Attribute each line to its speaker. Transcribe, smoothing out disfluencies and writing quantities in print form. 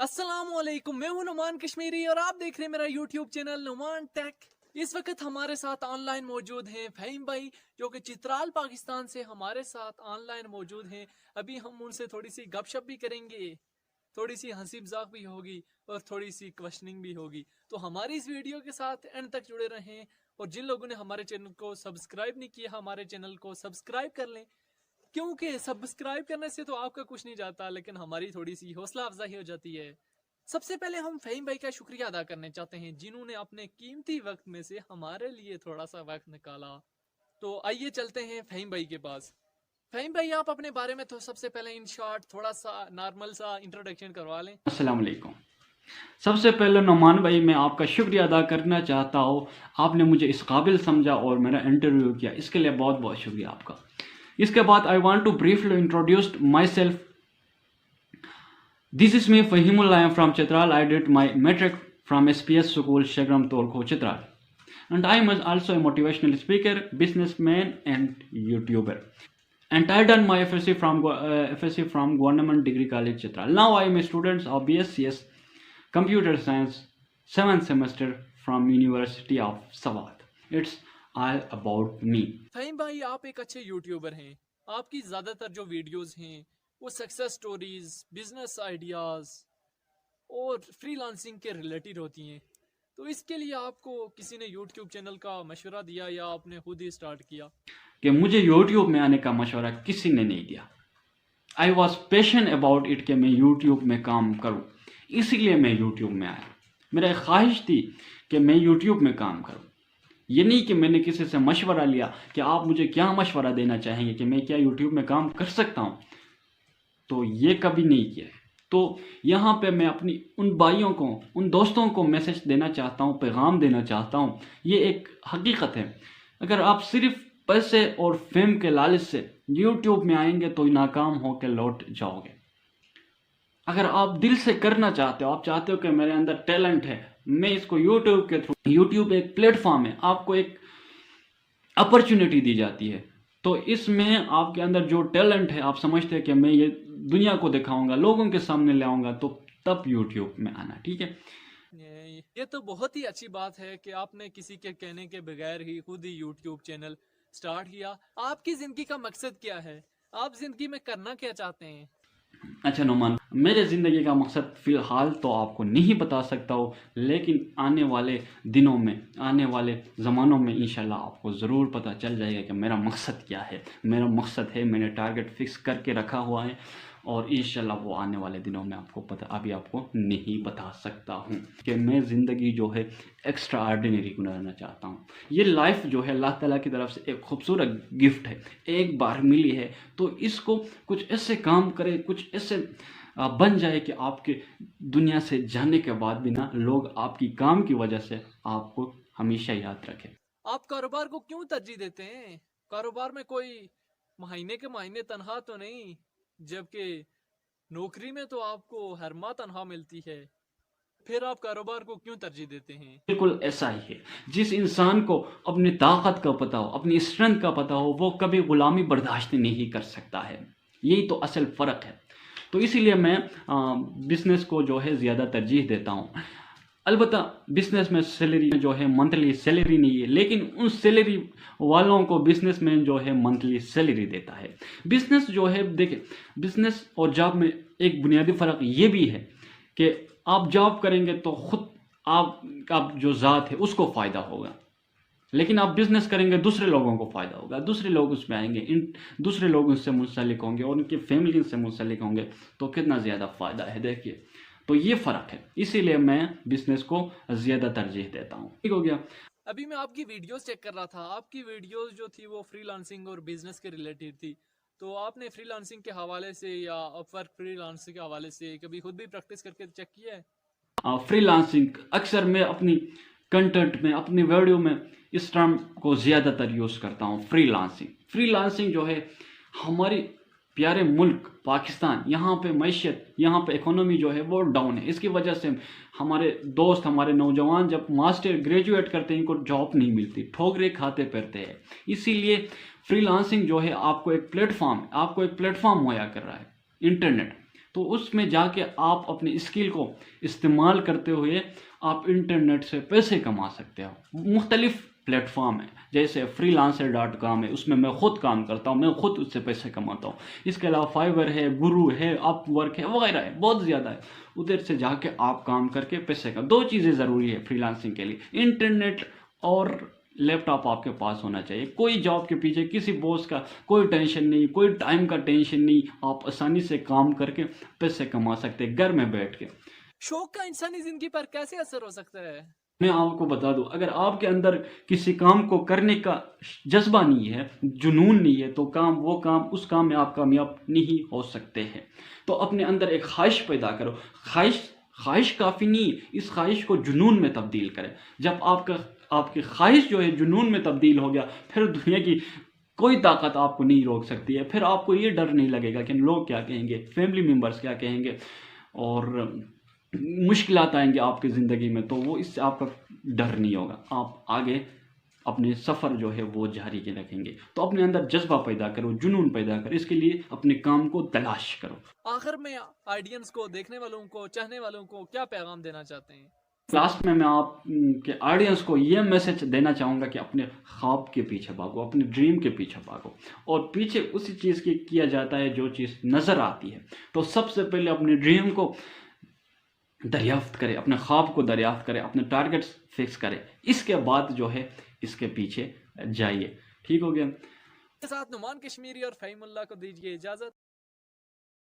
Speaker 1: अस्सलाम वालेकुम, मैं हूं नुमान कश्मीरी और आप देख रहे हैं मेरा यूट्यूब चैनल नुमान टेक। इस वक्त हमारे साथ ऑनलाइन मौजूद हैं फहीम भाई, जो कि चित्राल पाकिस्तान से हमारे साथ ऑनलाइन मौजूद हैं। अभी हम उनसे थोड़ी सी गपशप भी करेंगे, थोड़ी सी हंसी मजाक भी होगी और थोड़ी सी क्वेश्चनिंग भी होगी। तो हमारी इस वीडियो के साथ एंड तक जुड़े रहें और जिन लोगों ने हमारे चैनल को सब्सक्राइब नहीं किया, हमारे चैनल को सब्सक्राइब कर लें, क्योंकि सब्सक्राइब करने से तो आपका कुछ नहीं जाता, लेकिन हमारी थोड़ी सी हौसला अफजाई हो जाती है। सबसे पहले हम फहीम भाई का शुक्रिया अदा करने चाहते हैं, जिन्होंने अपने कीमती वक्त में से हमारे लिए थोड़ा सा वक्त निकाला। तो आइए चलते हैं फहीम भाई के पास। फहीम भाई, आप अपने बारे में तो सबसे पहले इन शॉर्ट थोड़ा सा नॉर्मल सा इंट्रोडक्शन करवा लें।
Speaker 2: अस्सलाम वालेकुम। सबसे पहले नुमान भाई, मैं आपका शुक्रिया अदा करना चाहता हूँ। आपने मुझे इस काबिल समझा और मेरा इंटरव्यू किया, इसके लिए बहुत बहुत शुक्रिया आपका। इसके बाद I want to briefly introduce myself. This is me Faheem, I am from Chitral. I did my matric from SPS school Shagram Torkhow Chitral, and I am also a motivational speaker, businessman and YouTuber. And I done my FSc from Government Degree College Chitral. Now I am a student of BScs Computer Science 7th semester from University of Sawat. It's all about me.
Speaker 1: Faheem भाई, आप एक अच्छे YouTuber हैं। आपकी ज़्यादातर जो videos हैं वो सक्सेस स्टोरीज, बिजनेस आइडियाज़ और फ्रीलांसिंग के रिलेटेड होती हैं। तो इसके लिए आपको किसी ने यूट्यूब चैनल का मशवरा दिया या आपने खुद ही स्टार्ट किया?
Speaker 2: कि मुझे यूट्यूब में आने का मशवरा किसी ने नहीं दिया। I was passion about it कि मैं यूट्यूब में काम करूं, इसीलिए मैं यूट्यूब में आया। मेरा ख्वाहिश थी कि मैं यूट्यूब में काम करूं। ये नहीं कि मैंने किसी से मशवरा लिया कि आप मुझे क्या मशवरा देना चाहेंगे कि मैं क्या यूट्यूब में काम कर सकता हूं, तो ये कभी नहीं किया है। तो यहाँ पे मैं अपनी उन भाइयों को, उन दोस्तों को मैसेज देना चाहता हूँ, पैगाम देना चाहता हूँ। ये एक हकीकत है, अगर आप सिर्फ पैसे और फेम के लालच से यूट्यूब में आएंगे तो नाकाम होकर लौट जाओगे। अगर आप दिल से करना चाहते हो, आप चाहते हो कि मेरे अंदर टैलेंट है, मैं इसको यूट्यूब के थ्रू, यूट्यूब एक प्लेटफॉर्म है, आपको एक अपॉर्चुनिटी दी जाती है, तो इसमें आपके अंदर जो टैलेंट है, आप समझते हैं कि मैं ये दुनिया को दिखाऊंगा, लोगों के सामने ले आऊंगा, तो तब यूट्यूब में आना। ठीक है,
Speaker 1: ये तो बहुत ही अच्छी बात है कि आपने किसी के कहने के बगैर ही खुद ही यूट्यूब चैनल स्टार्ट किया। आपकी जिंदगी का मकसद क्या है? आप जिंदगी में करना क्या चाहते हैं?
Speaker 2: अच्छा नुमान, मेरे ज़िंदगी का मकसद फ़िलहाल तो आपको नहीं बता सकता हूँ, लेकिन आने वाले दिनों में, आने वाले ज़मानों में इंशाल्लाह आपको ज़रूर पता चल जाएगा कि मेरा मकसद क्या है। मेरा मकसद है, मैंने टारगेट फिक्स करके रखा हुआ है और इंशाल्लाह वो आने वाले दिनों में आपको पता, अभी आपको नहीं बता सकता हूँ कि मैं ज़िंदगी जो है एक्स्ट्रा ऑर्डिनरी गुजारना चाहता हूँ। ये लाइफ जो है अल्लाह ताला की तरफ से एक खूबसूरत गिफ्ट है, एक बार मिली है, तो इसको कुछ ऐसे काम करे, कुछ ऐसे बन जाए कि आपके दुनिया से जाने के बाद भी ना लोग आपकी काम की वजह से आपको हमेशा याद रखें।
Speaker 1: आप कारोबार को क्यों तरजीह देते हैं? कारोबार में कोई महीने के महीने तनख्वाह तो नहीं, जबकि नौकरी में तो आपको हर माह तनख्वाह मिलती है, फिर आप कारोबार को क्यों तरजीह देते हैं?
Speaker 2: बिल्कुल ऐसा ही है। जिस इंसान को अपनी ताकत का पता हो, अपनी स्ट्रेंथ का पता हो, वो कभी गुलामी बर्दाश्त नहीं कर सकता है। यही तो असल फ़र्क है। तो इसीलिए मैं बिज़नेस को जो है ज़्यादा तरजीह देता हूँ। अलबत्ता बिज़नेस में सैलरी जो है मंथली सैलरी नहीं है, लेकिन उन सैलरी वालों को बिज़नेसमैन जो है मंथली सैलरी देता है। बिज़नेस जो है, देखिए, बिज़नेस और जॉब में एक बुनियादी फ़र्क ये भी है कि आप जॉब करेंगे तो खुद आपका जो ज़ात है उसको फ़ायदा होगा, लेकिन आप बिज़नेस करेंगे दूसरे लोगों को फ़ायदा होगा। दूसरे लोग उसमें आएंगे, इन दूसरे लोग उससे मुंसलिक होंगे और उनकी फैमिली से मुंसलिक होंगे, तो कितना ज़्यादा फ़ायदा है। देखिए, तो ये फ़र्क है, इसीलिए मैं बिज़नेस को ज़्यादा तरजीह देता हूँ। ठीक हो गया।
Speaker 1: अभी मैं आपकी वीडियोस चेक कर रहा था, आपकी वीडियोस जो थी वो फ्रीलांसिंग और बिजनेस के रिलेटेड थी। तो आपने फ्रीलांसिंग के हवाले से या अपवर्क फ्रीलांसिंग के हवाले से कभी खुद भी प्रैक्टिस करके चेक किया है?
Speaker 2: फ्रीलांसिंग अक्सर मैं अपनी कंटेंट में, अपनी वीडियो में इस टर्म को ज़्यादातर यूज़ करता हूँ, फ्रीलांसिंग। फ्रीलांसिंग जो है हमारी प्यारे मुल्क पाकिस्तान, यहाँ पे मैशियत, यहाँ पे इकोनॉमी जो है वो डाउन है। इसकी वजह से हमारे दोस्त, हमारे नौजवान जब मास्टर ग्रेजुएट करते हैं, इनको जॉब नहीं मिलती, ठोकरे खाते फिरते हैं। इसीलिए फ्रीलांसिंग जो है आपको एक प्लेटफॉर्म मुहैया कर रहा है, इंटरनेट। تو اس میں جا کے آپ اپنے اسکل کو استعمال کرتے ہوئے آپ انٹرنیٹ سے پیسے کما سکتے ہو. مختلف پلیٹ فارم ہے جیسے freelancer.com ہے, اس میں میں خود کام کرتا ہوں, میں خود اس سے پیسے کماتا ہوں. اس کے علاوہ فائور ہے, گرو ہے, اپ ورک ہے, وغیرہ ہے, بہت زیادہ ہے. ادھر سے جا کے آپ کام کر کے پیسے کا. 2 چیزیں ضروری ہے فریلانسنگ کے لیے, انٹرنیٹ اور لیپ ٹاپ آپ کے پاس ہونا چاہیے. کوئی جاب کے پیچھے کسی باس کا کوئی ٹینشن نہیں, کوئی ٹائم کا ٹینشن نہیں, آپ آسانی سے کام کر کے پیسے کما سکتے ہیں گھر میں بیٹھ کے.
Speaker 1: شوق کا انسانی زندگی پر کیسے اثر ہو سکتا ہے؟
Speaker 2: میں آپ کو بتا دوں, اگر آپ کے اندر کسی کام کو کرنے کا جذبہ نہیں ہے, جنون نہیں ہے, تو اس کام میں آپ کامیاب نہیں ہو سکتے ہیں. تو اپنے اندر ایک خواہش پیدا کرو. خواہش کافی نہیں, اس خواہش کو جنون میں تبدیل کریں. جب آپ کی خواہش جو ہے جنون میں تبدیل ہو گیا, پھر دنیا کی کوئی طاقت آپ کو نہیں روک سکتی ہے. پھر آپ کو یہ ڈر نہیں لگے گا کہ لوگ کیا کہیں گے, فیملی ممبرس کیا کہیں گے, اور مشکلات آئیں گے آپ کی زندگی میں, تو وہ اس سے آپ کا ڈر نہیں ہوگا. آپ آگے اپنے سفر جو ہے وہ جاری کے رکھیں گے. تو اپنے اندر جذبہ پیدا کرو, جنون پیدا کرو, اس کے لیے اپنے کام کو تلاش کرو.
Speaker 1: آخر میں آڈینس کو, دیکھنے والوں کو, چاہنے والوں کو کیا پیغام دینا چاہتے ہیں؟
Speaker 2: لاسٹ میں آپ کے آڈینس کو یہ میسج دینا چاہوں گا کہ اپنے خواب کے پیچھے بھاگو, اپنے ڈریم کے پیچھے بھاگو. اور پیچھے اسی چیز کی کیا جاتا ہے جو چیز نظر آتی ہے. تو سب سے پہلے اپنے ڈریم کو دریافت کرے, اپنے خواب کو دریافت کرے, اپنے ٹارگٹس فکس کرے. اس کے بعد جو ہے اس کے پیچھے جائیے. ٹھیک ہو گیا؟
Speaker 1: کے ساتھ نعمان کشمیری اور فہیم اللہ کو دیجیے اجازت.